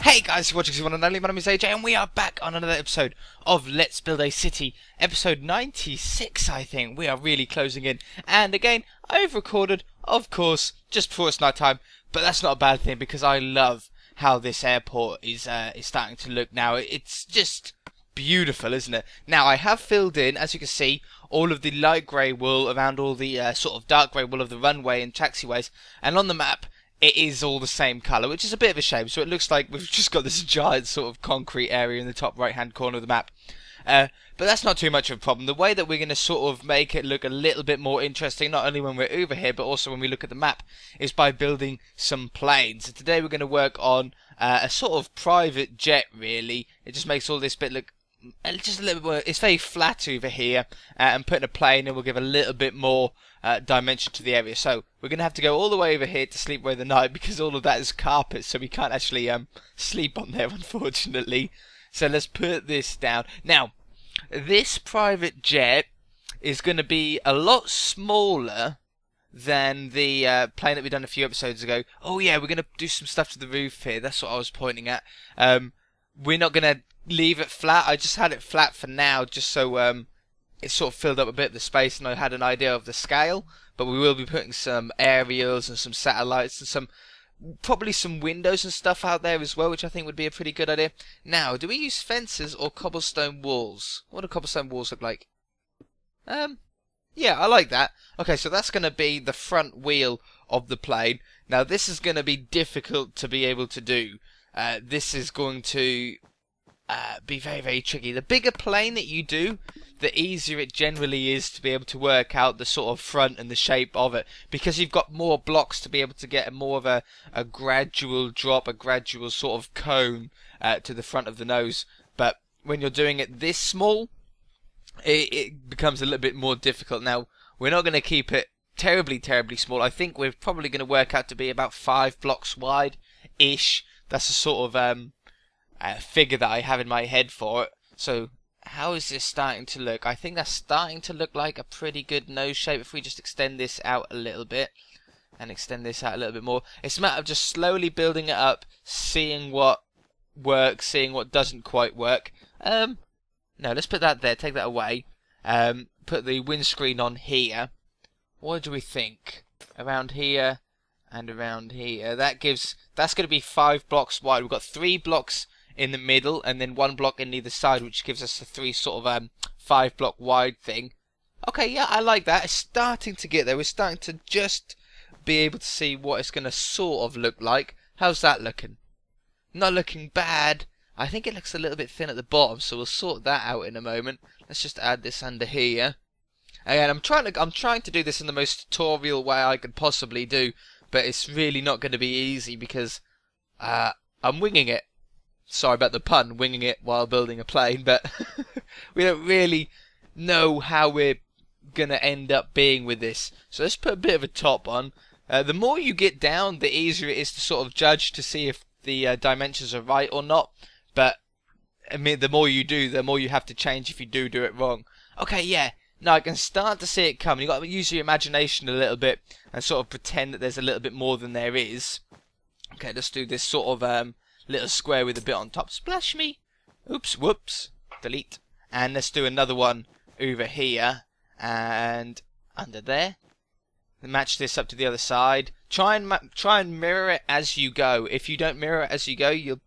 Hey guys, you're watching one and only. My name is AJ, and we are back on another episode of Let's Build a City, episode 96, I think. We are really closing in, and again, I've recorded, of course, just before it's night time, but that's not a bad thing because I love how this airport is starting to look now. It's just beautiful, isn't it? Now, I have filled in, as you can see, all of the light grey wool around all the sort of dark grey wool of the runway and taxiways, and on the map, it is all the same colour, which is a bit of a shame. So it looks like we've just got this giant sort of concrete area in the top right hand corner of the map. But that's not too much of a problem. The way that we're going to sort of make it look a little bit more interesting, not only when we're over here, but also when we look at the map, is by building some planes. And today we're going to work on a sort of private jet, really. It just makes all this bit look just a little bit more. It's very flat over here, and putting a plane in will give a little bit more dimension to the area. So we're going to have to go all the way over here to sleep away the night because all of that is carpet, so we can't actually sleep on there, unfortunately. So let's put this down. Now, this private jet is going to be a lot smaller than the plane that we done a few episodes ago. Oh yeah, we're going to do some stuff to the roof here. That's what I was pointing at. We're not going to leave it flat. I just had it flat for now, just so it sort of filled up a bit of the space and I had an idea of the scale. But we will be putting some aerials and some satellites and probably some windows and stuff out there as well, which I think would be a pretty good idea. Now, do we use fences or cobblestone walls? What do cobblestone walls look like? Yeah, I like that. Okay, so that's going to be the front wheel of the plane. Now, this is going to be difficult to be able to do. This is going to be very, very tricky. The bigger plane that you do, the easier it generally is to be able to work out the sort of front and the shape of it, because you've got more blocks to be able to get more of a gradual drop, a gradual sort of cone to the front of the nose. But when you're doing it this small, it becomes a little bit more difficult. Now, we're not going to keep it terribly, terribly small. I think we're probably going to work out to be about 5 blocks wide-ish. That's a sort of figure that I have in my head for it. So how is this starting to look? I think that's starting to look like a pretty good nose shape. If we just extend this out a little bit and extend this out a little bit more, it's a matter of just slowly building it up, seeing what works, seeing what doesn't quite work. No, let's put that there, take that away. Put the windscreen on here. What do we think? Around here and around here. That's going to be 5 blocks wide. We've got 3 blocks in the middle and then 1 block in either side, which gives us a 3 sort of 5 block wide thing. Okay, yeah, I like that. It's starting to get there. We're starting to just be able to see what it's going to sort of look like. How's that looking? Not looking bad. I think it looks a little bit thin at the bottom, so we'll sort that out in a moment. Let's just add this under here. Again, I'm trying to do this in the most tutorial way I could possibly do, but it's really not going to be easy because I'm winging it. Sorry about the pun, winging it while building a plane, but we don't really know how we're going to end up being with this. So let's put a bit of a top on. The more you get down, the easier it is to sort of judge to see if the dimensions are right or not. But I mean, the more you do, the more you have to change if you do it wrong. Okay, yeah. Now I can start to see it coming. You've got to use your imagination a little bit and sort of pretend that there's a little bit more than there is. Okay, let's do this sort of little square with a bit on top. Splash me. Oops, whoops. Delete. And let's do another one over here and under there. Match this up to the other side. Try and mirror it as you go. If you don't mirror it as you go, you'll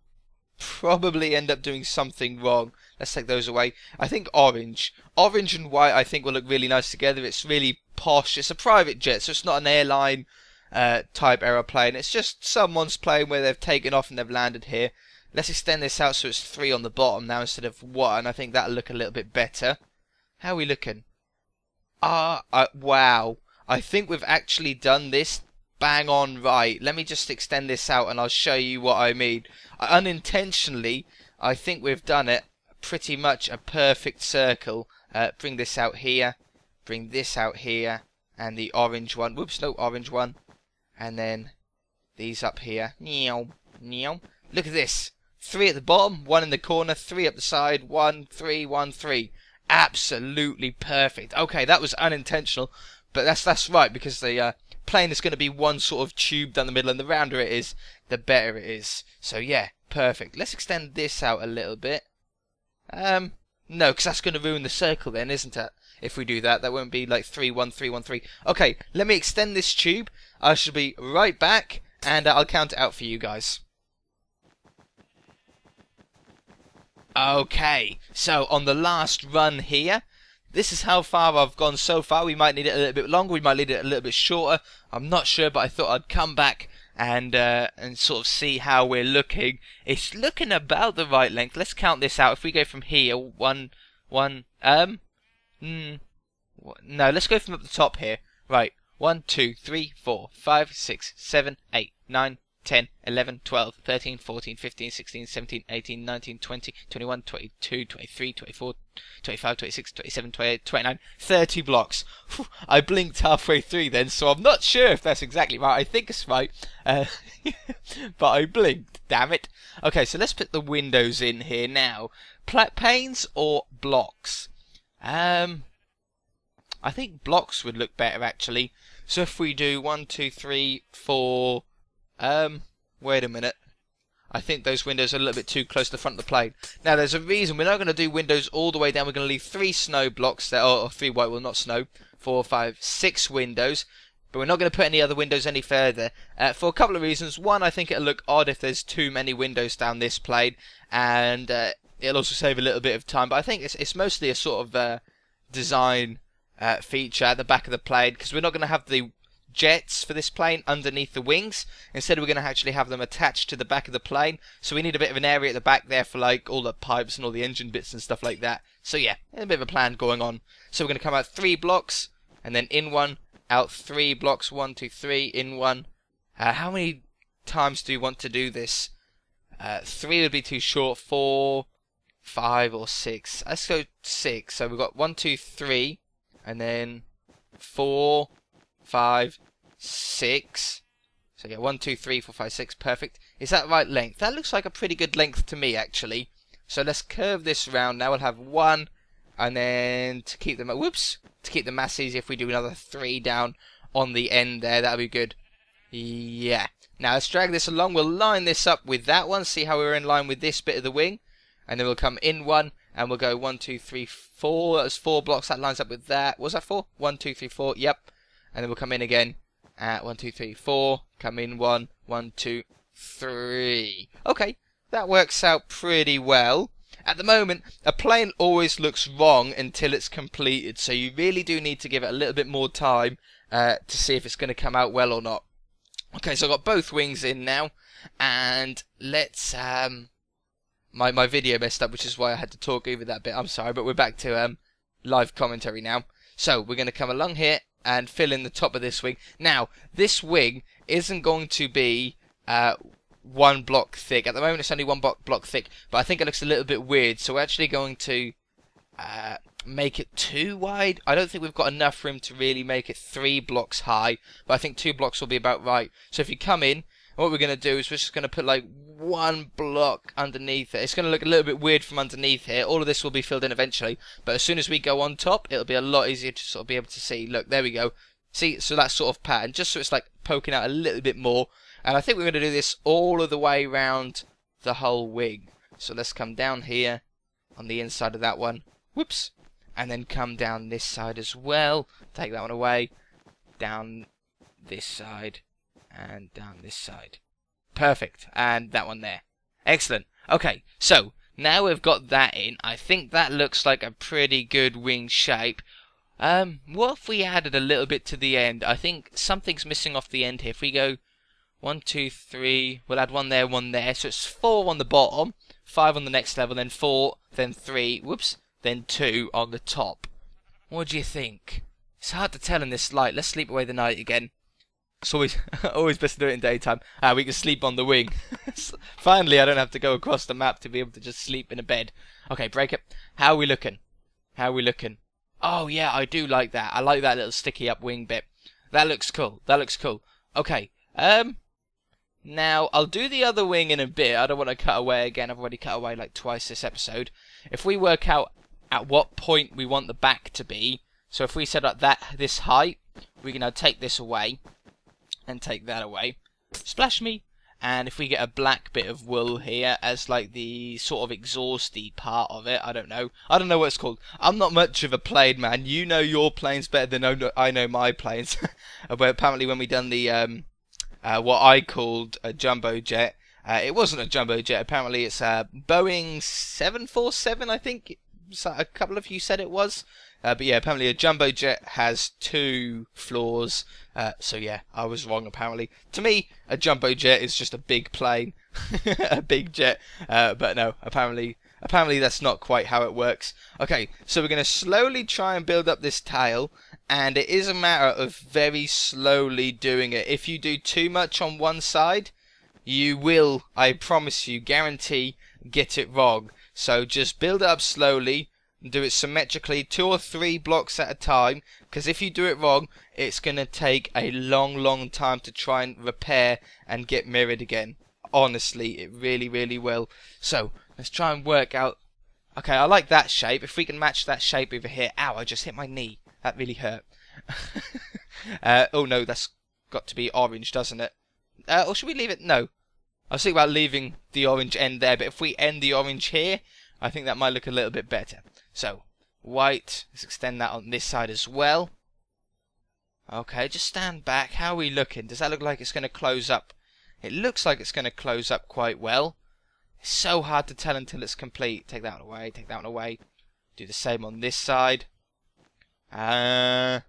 probably end up doing something wrong. Let's take those away. I think orange and white I think will look really nice together. It's really posh. It's a private jet, so it's not an airline type aeroplane. It's just someone's plane where they've taken off and they've landed here. Let's extend this out so it's 3 on the bottom now instead of 1. I think that'll look a little bit better. How are we looking? Wow. I think we've actually done this bang on right. Let me just extend this out and I'll show you what I mean. Unintentionally, I think we've done it pretty much a perfect circle. Bring this out here, bring this out here, and the orange one. Whoops, no, orange one. And then these up here. Meow, meow. Look at this. 3 at the bottom, 1 in the corner, 3 up the side, 1, 3, 1, 3. Absolutely perfect. Okay, that was unintentional, but that's right because the plane is going to be one sort of tube down the middle, and the rounder it is, the better it is. So yeah, perfect. Let's extend this out a little bit. No, because that's going to ruin the circle then, isn't it? If we do that, that won't be like 3, 1, 3, 1, 3. Okay, let me extend this tube. I shall be right back, and I'll count it out for you guys. Okay, so on the last run here, this is how far I've gone so far. We might need it a little bit longer, we might need it a little bit shorter. I'm not sure, but I thought I'd come back and sort of see how we're looking. It's looking about the right length. Let's count this out. If we go from here, no, let's go from up the top here. Right, 1, 2, 3, 4, 5, 6, 7, 8, 9, 10, 11, 12, 13, 14, 15, 16, 17, 18, 19, 20, 21, 22, 23, 24, 25, 26, 27, 28, 29, 30 blocks. Whew, I blinked halfway through then, so I'm not sure if that's exactly right. I think it's right, but I blinked, damn it. Okay, so let's put the windows in here now. Panes or blocks? I think blocks would look better actually. So if we do 1, 2, 3, 4... wait a minute. I think those windows are a little bit too close to the front of the plane. Now, there's a reason. We're not going to do windows all the way down. We're going to leave 3 snow blocks there, or 3 white, well, not snow. 4, 5, 6 windows. But we're not going to put any other windows any further. For a couple of reasons. One, I think it'll look odd if there's too many windows down this plane. And it'll also save a little bit of time. But I think it's mostly a sort of design feature at the back of the plane. Because we're not going to have the jets for this plane underneath the wings. Instead, we're going to actually have them attached to the back of the plane. So we need a bit of an area at the back there for like all the pipes and all the engine bits and stuff like that. So yeah, a bit of a plan going on. So we're going to come out 3 blocks and then in 1, out 3 blocks. 1, 2, 3, in 1. How many times do you want to do this? 3 would be too short. 4, 5 or 6. Let's go 6. So we've got 1, 2, 3 and then 4, 5, 6. So yeah, 1, 2, 3, 4, 5, 6. Perfect. Is that right length? That looks like a pretty good length to me, actually. So let's curve this round. Now we'll have 1, and then to keep them, to keep the mass easy, if we do another 3 down on the end there, that'll be good. Yeah. Now let's drag this along. We'll line this up with that one. See how we're in line with this bit of the wing, and then we'll come in 1. And we'll go 1, 2, 3, 4. That was 4 blocks. That lines up with that. Was that 4? 1, 2, 3, 4. Yep. And then we'll come in again at 1, 2, 3, 4. Come in 1, 1, 2, 3. Okay, that works out pretty well. At the moment, a plane always looks wrong until it's completed, so you really do need to give it a little bit more time to see if it's going to come out well or not. Okay, so I've got both wings in now, and let's... My video messed up, which is why I had to talk over that bit. I'm sorry, but we're back to live commentary now. So we're going to come along here and fill in the top of this wing. Now, this wing isn't going to be 1 block thick. At the moment, it's only 1 block thick, but I think it looks a little bit weird. So we're actually going to make it 2 wide. I don't think we've got enough room to really make it 3 blocks high, but I think 2 blocks will be about right. So if you come in, what we're going to do is we're just going to put like 1 block underneath it. It's going to look a little bit weird from underneath here. All of this will be filled in eventually, but as soon as we go on top, it'll be a lot easier to sort of be able to see. Look, there we go. See, so that sort of pattern, just so it's like poking out a little bit more. And I think we're going to do this all of the way around the whole wing. So let's come down here on the inside of that one. Whoops. And then come down this side as well. Take that one away. Down this side. And down this side. Perfect. And that one there. Excellent. Okay, so now we've got that in. I think that looks like a pretty good wing shape. What if we added a little bit to the end? I think something's missing off the end here. If we go 1, 2, 3, we'll add 1 there, 1 there. So it's 4 on the bottom, 5 on the next level, then 4, then 3, whoops, then 2 on the top. What do you think? It's hard to tell in this light. Let's sleep away the night again. It's always best to do it in daytime. We can sleep on the wing. Finally, I don't have to go across the map to be able to just sleep in a bed. Okay, break it. How are we looking? How are we looking? Oh, yeah, I do like that. I like that little sticky up wing bit. That looks cool. That looks cool. Okay, now, I'll do the other wing in a bit. I don't want to cut away again. I've already cut away like twice this episode. If we work out at what point we want the back to be, so if we set up this height, we can now take this away. and take that away. Splash me. And if we get a black bit of wool here as like the sort of exhausty part of it, I don't know what it's called. I'm not much of a plane man. You know your planes better than I know my planes. But apparently when we done the what I called a jumbo jet, it wasn't a jumbo jet. Apparently it's a Boeing 747, I think. So a couple of you said it was. But yeah, apparently a jumbo jet has 2 floors. So yeah, I was wrong apparently. To me, a jumbo jet is just a big plane, a big jet. But no, apparently that's not quite how it works. Okay, so we're going to slowly try and build up this tail, and it is a matter of very slowly doing it. If you do too much on one side, you will, I promise you, guarantee, get it wrong. So just build it up slowly. Do it symmetrically, 2 or 3 blocks at a time, because if you do it wrong, it's going to take a long time to try and repair and get mirrored again. Honestly, it really will. So, let's try and work out. Okay, I like that shape. If we can match that shape over here. Ow, I just hit my knee. That really hurt. Oh no, that's got to be orange, doesn't it? Or should we leave it? No. I was thinking about leaving the orange end there, but if we end the orange here, I think that might look a little bit better. So, white, let's extend that on this side as well. Okay, just stand back. How are we looking? Does that look like it's going to close up? It looks like it's going to close up quite well. It's so hard to tell until it's complete. Take that one away, take that one away. Do the same on this side. There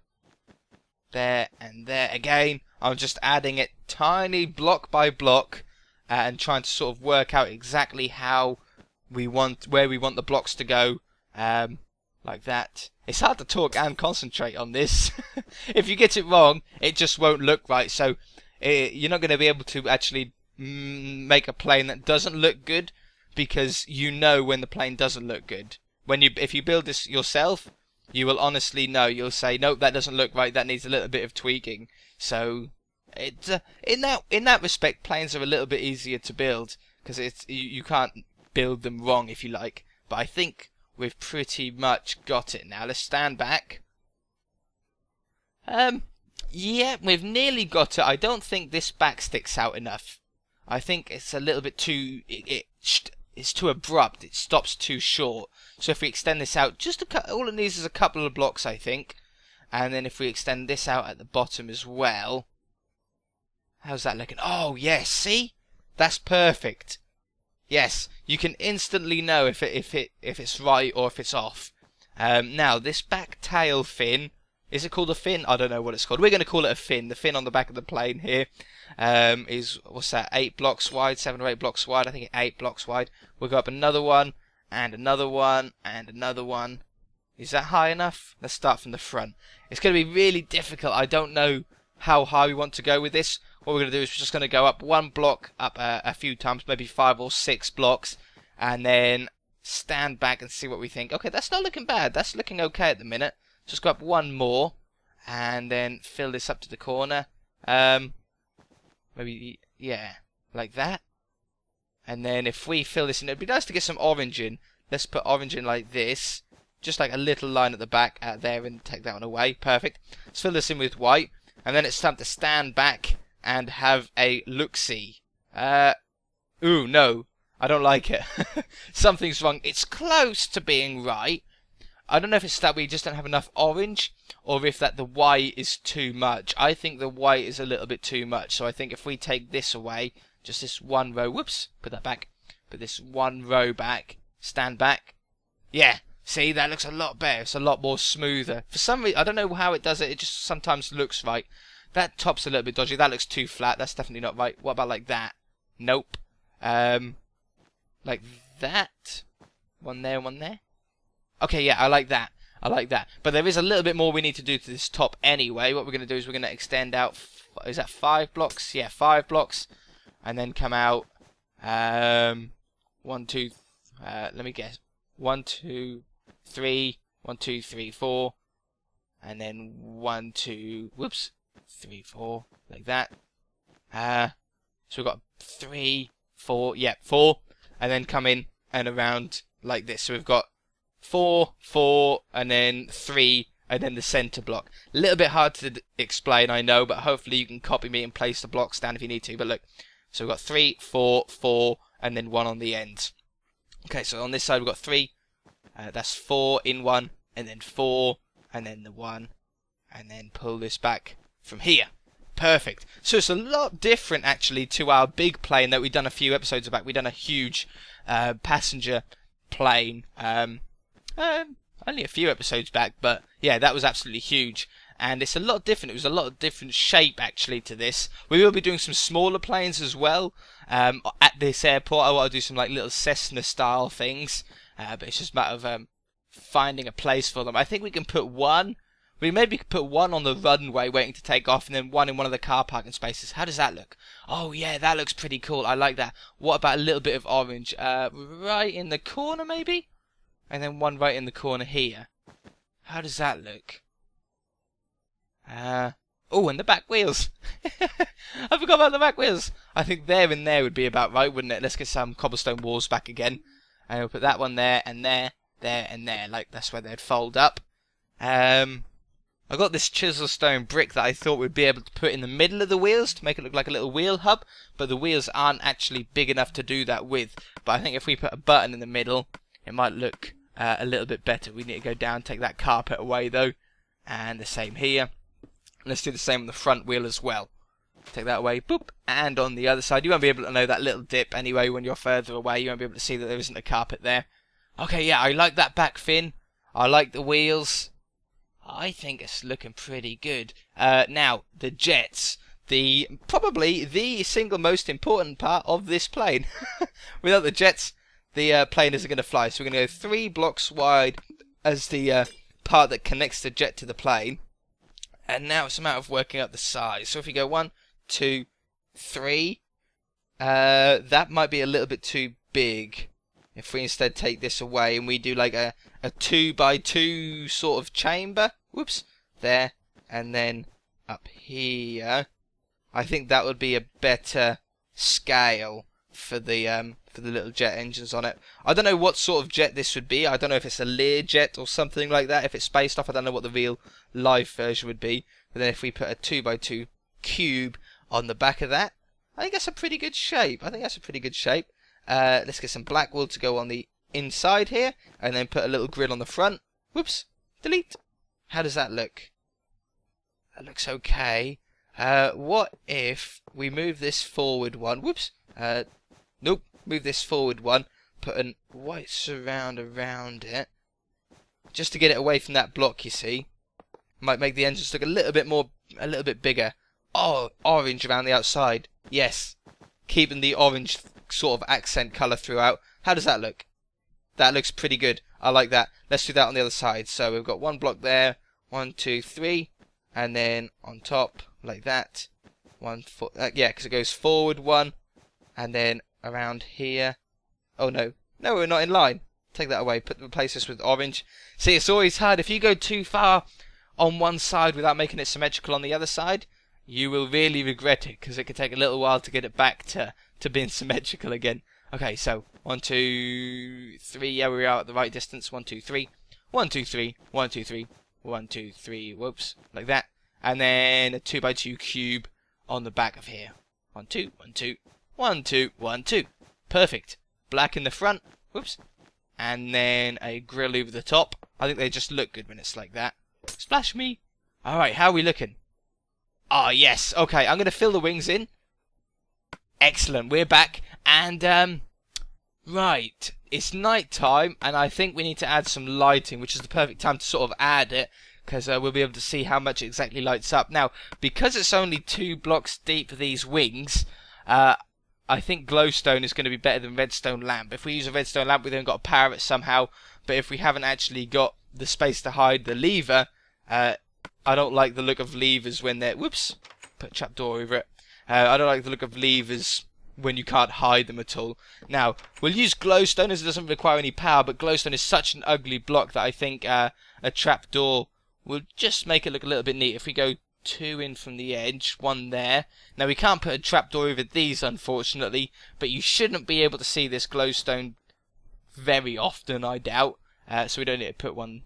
and there again. I'm just adding it tiny block by block and trying to sort of work out exactly how we want, where we want the blocks to go. Like that. It's hard to talk and concentrate on this. If you get it wrong, it just won't look right. So you're not going to be able to actually make a plane that doesn't look good, because you know when the plane doesn't look good. If you build this yourself, you will honestly know. You'll say, nope, that doesn't look right. That needs a little bit of tweaking. So it's in that respect, planes are a little bit easier to build, because you can't build them wrong, if you like. But I think we've pretty much got it now. Let's stand back. Yeah, we've nearly got it. I don't think this back sticks out enough. I think it's a little bit too... It's too abrupt. It stops too short. So if we extend this out, all it needs is a couple of blocks, I think. And then if we extend this out at the bottom as well... How's that looking? Oh, yes, see? That's perfect. Yes, you can instantly know if it's right or if it's off. Now, this back tail fin, is it called a fin? I don't know what it's called. We're going to call it a fin. The fin on the back of the plane here is, what's that, 8 blocks wide, 7 or 8 blocks wide. I think it's 8 blocks wide. We'll go up another one, and another one, and another one. Is that high enough? Let's start from the front. It's going to be really difficult. I don't know how high we want to go with this. What we're going to do is we're just going to go up 1 block, up a few times, maybe 5 or 6 blocks, and then stand back and see what we think. Okay, that's not looking bad. That's looking okay at the minute. Just go up 1 more, and then fill this up to the corner. Maybe, yeah, like that. And then if we fill this in, it'd be nice to get some orange in. Let's put orange in like this. Just like a little line at the back there, and take that one away. Perfect. Let's fill this in with white. And then it's time to stand back and have a look-see. Ooh, no. I don't like it. Something's wrong. It's close to being right. I don't know if it's that we just don't have enough orange, or if that the white is too much. I think the white is a little bit too much. So I think if we take this away, just this 1 row, whoops, put that back. Put this 1 row back. Stand back. Yeah. See, that looks a lot better. It's a lot more smoother. For some reason, I don't know how it does it. It just sometimes looks right. That top's a little bit dodgy. That looks too flat. That's definitely not right. What about like that? Nope. Like that. 1 there, 1 there. Okay, yeah, I like that. I like that. But there is a little bit more we need to do to this top anyway. What we're going to do is we're going to extend out... Is that 5 blocks? Yeah, 5 blocks. And then come out... 1, 2... let me guess. 1, 2... 3, 1, 2, 3, 4, and then 1, 2, whoops, 3, 4, like that. So we've got 3, 4, yeah, 4, and then come in and around like this. So we've got 4, 4, and then 3, and then the center block. A little bit hard to explain, I know, but hopefully you can copy me and place the blocks down if you need to. But look, so we've got 3, 4, 4, and then 1 on the end. Okay, so on this side we've got 3, that's 4 in 1, and then 4, and then the 1, and then pull this back from here. Perfect. So it's a lot different actually to our big plane that we've done a few episodes back. We've done a huge passenger plane only a few episodes back, but yeah, that was absolutely huge. And it's a lot different. It was a lot of different shape actually to this. We will be doing some smaller planes as well at this airport. I want to do some like little Cessna style things, but it's just a matter of finding a place for them. I think we can put one. We maybe could put one on the runway waiting to take off, and then one in one of the car parking spaces. How does that look? Oh yeah, that looks pretty cool. I like that. What about a little bit of orange? Right in the corner maybe? And then one right in the corner here. How does that look? Oh, and the back wheels. I forgot about the back wheels. I think there and there would be about right, wouldn't it? Let's get some cobblestone walls back again. And we'll put that one there, and there, there, and there. Like, that's where they'd fold up. I got this chisel stone brick that I thought we'd be able to put in the middle of the wheels to make it look like a little wheel hub, but the wheels aren't actually big enough to do that with. But I think if we put a button in the middle, it might look a little bit better. We need to go down, take that carpet away though, and the same here. Let's do the same on the front wheel as well. Take that away, boop, and on the other side. You won't be able to know that little dip anyway when you're further away. You won't be able to see that there isn't a carpet there. Okay, yeah, I like that back fin. I like the wheels. I think it's looking pretty good. Now, the jets. Probably the single most important part of this plane. Without the jets, the plane isn't going to fly. So we're going to go 3 blocks wide as the part that connects the jet to the plane. And now it's a matter of working out the size. So if we go 1, 2, 3, that might be a little bit too big. If we instead take this away and we do like a 2x2 sort of chamber, whoops, there, and then up here, I think that would be a better scale for the little jet engines on it. I don't know what sort of jet this would be. I don't know if it's a Learjet or something like that. If it's spaced off, I don't know what the real life version would be. But then if we put a 2x2 cube on the back of that, I think that's a pretty good shape. Let's get some black wool to go on the inside here, and then put a little grill on the front. Whoops, delete. How does that look? That looks okay. What if we move this forward one? Whoops. Nope. Move this forward one. Put a white surround around it, just to get it away from that block. You see, might make the engines look a little bit bigger. Oh, orange around the outside. Yes, keeping the orange sort of accent colour throughout. How does that look? That looks pretty good. I like that. Let's do that on the other side. So we've got one block there. 1, 2, 3, and then on top like that. Yeah, because it goes forward 1, and then around here. Oh no, we're not in line. Take that away. Replace this with orange. See, it's always hard if you go too far on one side without making it symmetrical on the other side. You will really regret it, because it could take a little while to get it back to being symmetrical again. Okay, so 1, 2, 3. Yeah, we are at the right distance. 1, 2, 3. 1, 2, 3. 1, 2, 3. 1, 2, 3. Whoops, like that. And then a 2x2 cube on the back of here. 1, 2, 1, 2, 1, 2, 1, 2. Perfect. Black in the front. Whoops. And then a grill over the top. I think they just look good when it's like that. Splash me. All right, how are we looking? Ah, yes. Okay, I'm going to fill the wings in. Excellent. We're back. And, right. It's night time, and I think we need to add some lighting, which is the perfect time to sort of add it, because we'll be able to see how much it exactly lights up. Now, because it's only 2 blocks deep, these wings, I think glowstone is going to be better than redstone lamp. If we use a redstone lamp, we've then got to power it somehow, but if we haven't actually got the space to hide the lever, I don't like the look of levers when they're... Whoops! Put a trapdoor over it. I don't like the look of levers when you can't hide them at all. Now, we'll use glowstone as it doesn't require any power, but glowstone is such an ugly block that I think a trapdoor will just make it look a little bit neat. If we go 2 in from the edge, 1 there. Now, we can't put a trapdoor over these, unfortunately, but you shouldn't be able to see this glowstone very often, I doubt. So we don't need to put one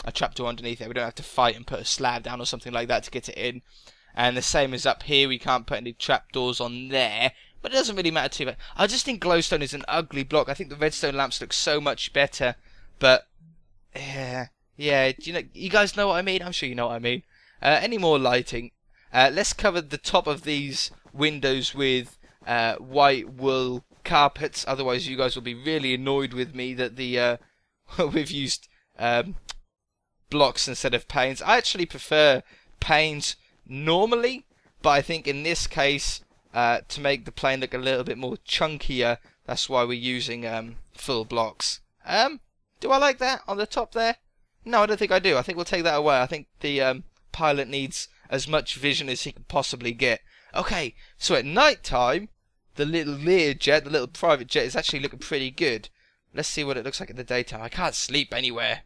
a trapdoor underneath it. We don't have to fight and put a slab down or something like that to get it in. And the same as up here, we can't put any trapdoors on there. But it doesn't really matter too much. I just think glowstone is an ugly block. I think the redstone lamps look so much better. But, yeah, you guys know what I mean? I'm sure you know what I mean. Any more lighting? Let's cover the top of these windows with white wool carpets. Otherwise, you guys will be really annoyed with me that we've used blocks instead of panes. I actually prefer panes normally, but I think in this case, to make the plane look a little bit more chunkier, that's why we're using full blocks. Do I like that on the top there? No, I don't think I do. I think we'll take that away. I think the pilot needs as much vision as he can possibly get. Okay, so at night time, the little Learjet, the little private jet, is actually looking pretty good. Let's see what it looks like in the daytime. I can't sleep anywhere.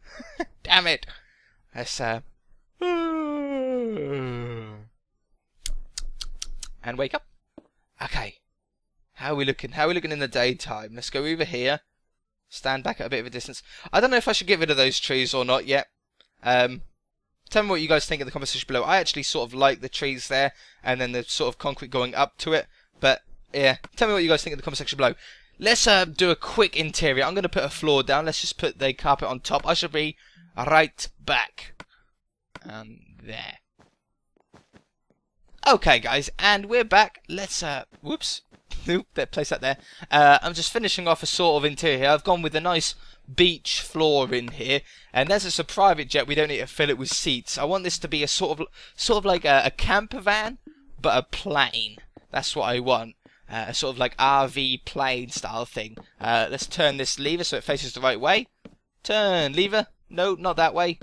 Damn it. Let's and wake up. Okay. How are we looking? How are we looking in the daytime? Let's go over here. Stand back at a bit of a distance. I don't know if I should get rid of those trees or not yet. Tell me what you guys think in the comment section below. I actually sort of like the trees there, and then the sort of concrete going up to it. But yeah, tell me what you guys think in the comment section below. Let's do a quick interior. I'm going to put a floor down. Let's just put the carpet on top. I shall be right back. There. Okay, guys, and we're back. Let's whoops. Nope, place that there. I'm just finishing off a sort of interior here. I've gone with a nice beach floor in here, and as it's a private jet, we don't need to fill it with seats. I want this to be a sort of like a camper van, but a plane. That's what I want. A sort of like RV plane style thing. Let's turn this lever so it faces the right way. Turn lever. No, not that way.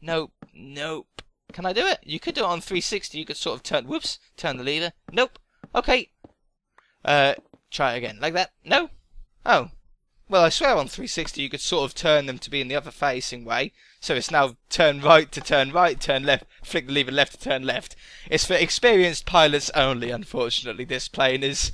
Nope. Nope. Can I do it? You could do it on 360. You could sort of turn. Whoops. Turn the lever. Nope. Okay. Try it again. Like that. No. Oh. Well, I swear on 360 you could sort of turn them to be in the other facing way. So it's now turn right to turn right, turn left, flick the lever left to turn left. It's for experienced pilots only, unfortunately. This plane is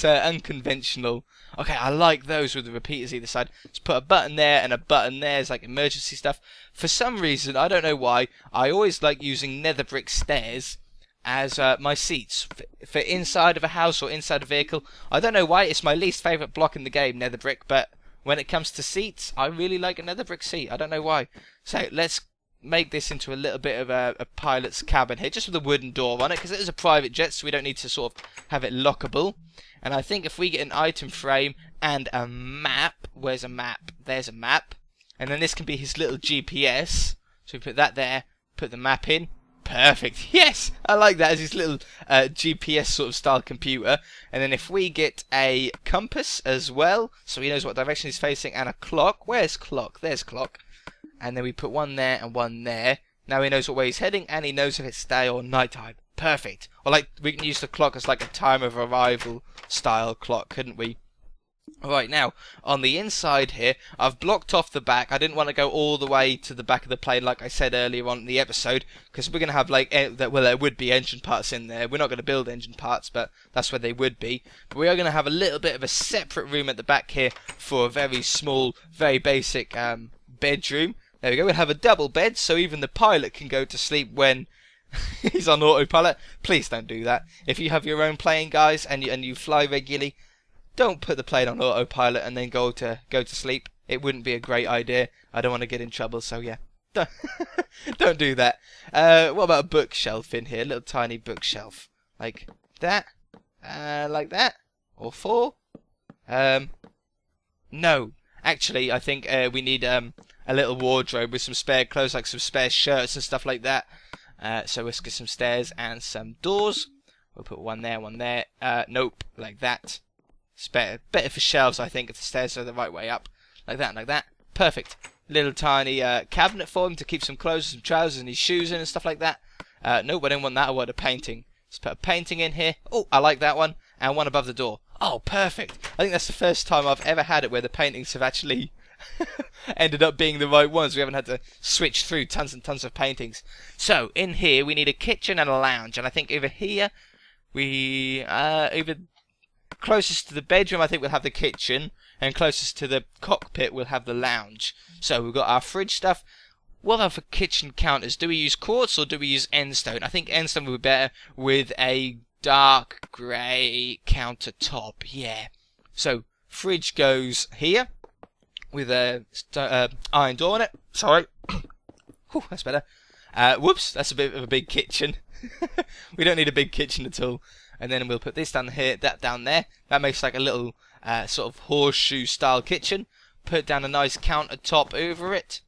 unconventional. Okay, I like those with the repeaters either side. Let's put a button there and a button there. It's like emergency stuff. For some reason, I don't know why, I always like using nether brick stairs as my seats for inside of a house or inside a vehicle. I don't know why, it's my least favourite block in the game, nether brick, but when it comes to seats, I really like a nether brick seat. I don't know why. So let's make this into a little bit of a pilot's cabin here, just with a wooden door on it, because it is a private jet, so we don't need to sort of have it lockable. And I think if we get an item frame and a map, where's a map? There's a map. And then this can be his little GPS. So we put that there, put the map in. Perfect. Yes, I like that as his little GPS sort of style computer. And then if we get a compass as well, so he knows what direction he's facing, and a clock. Where's clock? There's clock. And then we put one there and one there. Now he knows what way he's heading, and he knows if it's day or night time. Perfect. Or like we can use the clock as like a time of arrival style clock, couldn't we? Right, now, on the inside here, I've blocked off the back. I didn't want to go all the way to the back of the plane like I said earlier on in the episode, because we're going to have, like, well, there would be engine parts in there. We're not going to build engine parts, but that's where they would be. But we are going to have a little bit of a separate room at the back here for a very small, very basic bedroom. There we go, we'll have a double bed, so even the pilot can go to sleep when he's on autopilot. Please don't do that. If you have your own plane, guys, and you fly regularly, don't put the plane on autopilot and then go to sleep. It wouldn't be a great idea. I don't want to get in trouble, so yeah. Don't do that. What about a bookshelf in here? A little tiny bookshelf. Like that? Like that? Or four? No. Actually, I think we need a little wardrobe with some spare clothes, like some spare shirts and stuff like that. So let's get some stairs and some doors. We'll put one there, one there. Nope, like that. It's better for shelves, I think, if the stairs are the right way up. Like that, like that. Perfect. Little tiny cabinet for him to keep some clothes, some trousers and his shoes in and stuff like that. Nope, I don't want that. I want a painting. Let's put a painting in here. Oh, I like that one. And one above the door. Oh, perfect. I think that's the first time I've ever had it where the paintings have actually ended up being the right ones. We haven't had to switch through tons and tons of paintings. So, in here, we need a kitchen and a lounge. And I think over here, over closest to the bedroom, I think we'll have the kitchen, and closest to the cockpit, we'll have the lounge. So we've got our fridge stuff. what about for kitchen counters? Do we use quartz or do we use endstone? I think endstone would be better with a dark grey countertop. Yeah. So fridge goes here with a iron door on it. Sorry. Whew, that's better. Whoops, that's a bit of a big kitchen. We don't need a big kitchen at all. And then we'll put this down here, that down there. That makes like a little sort of horseshoe style kitchen. Put down a nice countertop over it.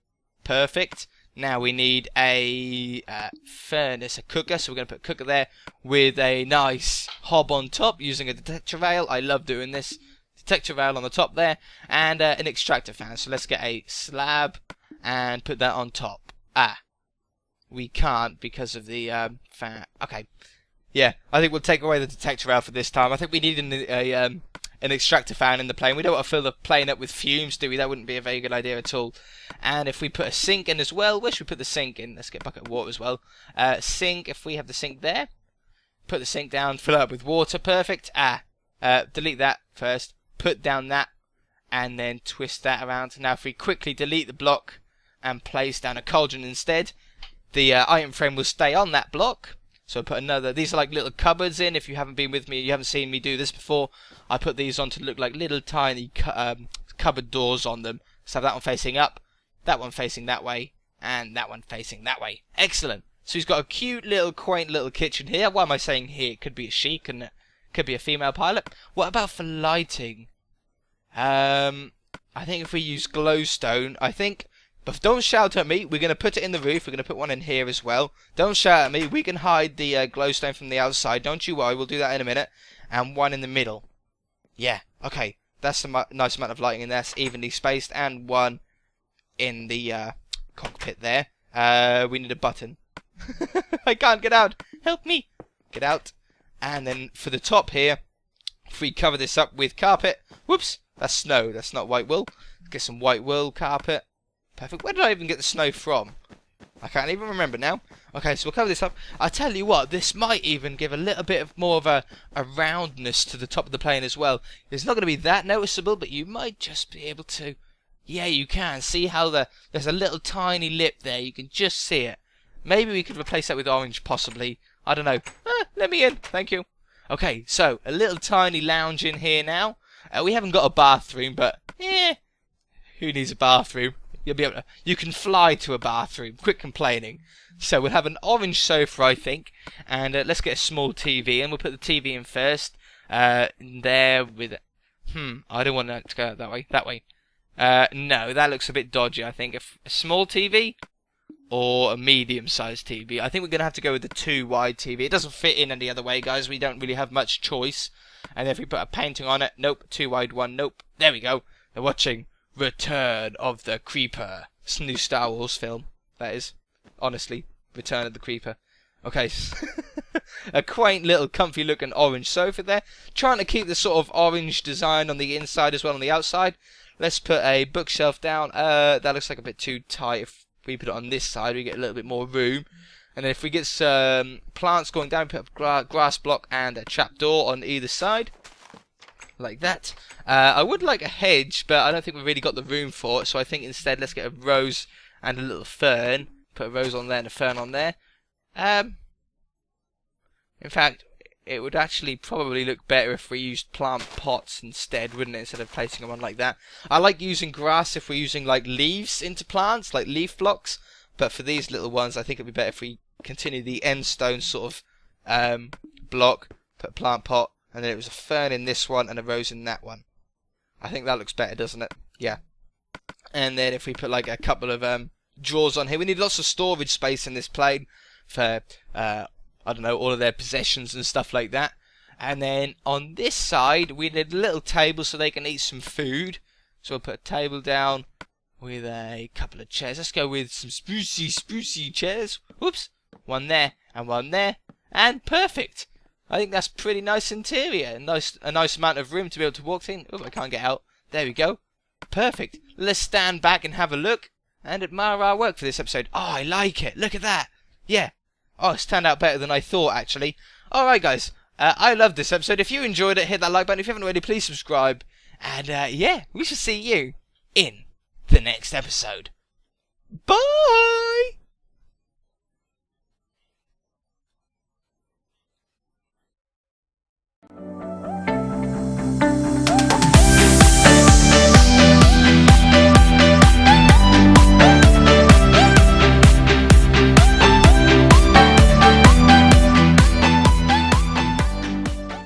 Perfect. Now we need a furnace, a cooker. So we're going to put a cooker there with a nice hob on top using a detector rail. I love doing this. Detector rail on the top there. And an extractor fan. So let's get a slab and put that on top. We can't because of the fan. Okay. Yeah, I think we'll take away the detector rail for this time. I think we need an extractor fan in the plane. We don't want to fill the plane up with fumes, do we? That wouldn't be a very good idea at all. And if we put a sink in as well, where should we put the sink in? Let's get a bucket of water as well. Sink, if we have the sink there. Put the sink down, fill it up with water. Perfect. Delete that first. Put down that, and then twist that around. Now if we quickly delete the block and place down a cauldron instead, the item frame will stay on that block. So I put another, these are like little cupboards in. If you haven't been with me, you haven't seen me do this before, I put these on to look like little tiny cupboard doors on them. So have that one facing up, that one facing that way, and that one facing that way. Excellent. So he's got a cute little, quaint little kitchen here. Why am I saying here? It could be a she, and it could be a female pilot. What about for lighting? I think if we use glowstone, but don't shout at me. We're going to put it in the roof. We're going to put one in here as well. Don't shout at me. We can hide the glowstone from the outside. Don't you worry. We'll do that in a minute. And one in the middle. Yeah. Okay. That's a nice amount of lighting in there. It's evenly spaced. And one in the cockpit there. We need a button. I can't get out. Help me. Get out. And then for the top here, if we cover this up with carpet. Whoops. That's snow. That's not white wool. Let's get some white wool carpet. Perfect. Where did I even get the snow from? I can't even remember now. Okay, so we'll cover this up. I tell you what, this might even give a little bit of more of a roundness to the top of the plane as well. It's not going to be that noticeable, but you might just be able to... Yeah, you can. See how there's a little tiny lip there. You can just see it. Maybe we could replace that with orange, possibly. I don't know. Let me in. Thank you. Okay, so a little tiny lounge in here now. We haven't got a bathroom, but... who needs a bathroom? You'll be able to, you can fly to a bathroom. Quit complaining. So we'll have an orange sofa, I think, and let's get a small TV, and we'll put the TV in first. In there with, I don't want that to go that way. That way. No, that looks a bit dodgy. I think a small TV or a medium-sized TV. I think we're gonna have to go with the 2-wide TV. It doesn't fit in any other way, guys. We don't really have much choice. And if we put a painting on it, nope. 2-wide one, nope. There we go. They're watching Return of the Creeper. It's a new Star Wars film, that is. Honestly, Return of the Creeper. Okay, a quaint little comfy looking orange sofa there. Trying to keep the sort of orange design on the inside as well on the outside. Let's put a bookshelf down. That looks like a bit too tight. If we put it on this side, we get a little bit more room. And then if we get some plants going down, put a grass block and a trapdoor on either side. Like that. I would like a hedge, but I don't think we've really got the room for it, so I think instead let's get a rose and a little fern. Put a rose on there and a fern on there. In fact, it would actually probably look better if we used plant pots instead, wouldn't it, instead of placing them on like that. I like using grass if we're using like leaves into plants, like leaf blocks, but for these little ones I think it'd be better if we continue the end stone sort of block, put a plant pot, and then it was a fern in this one and a rose in that one. I think that looks better, doesn't it? Yeah. And then if we put like a couple of drawers on here, we need lots of storage space in this plane for, I don't know, all of their possessions and stuff like that. And then on this side, we need a little table so they can eat some food. So we'll put a table down with a couple of chairs. Let's go with some sprucey chairs. Whoops. One there and one there. And perfect. I think that's pretty nice interior. A nice amount of room to be able to walk in. Oh, I can't get out. There we go. Perfect. Let's stand back and have a look and admire our work for this episode. Oh, I like it. Look at that. Yeah. Oh, it's turned out better than I thought, actually. Alright, guys. I love this episode. If you enjoyed it, hit that like button. If you haven't already, please subscribe. And, yeah, we shall see you in the next episode. Bye!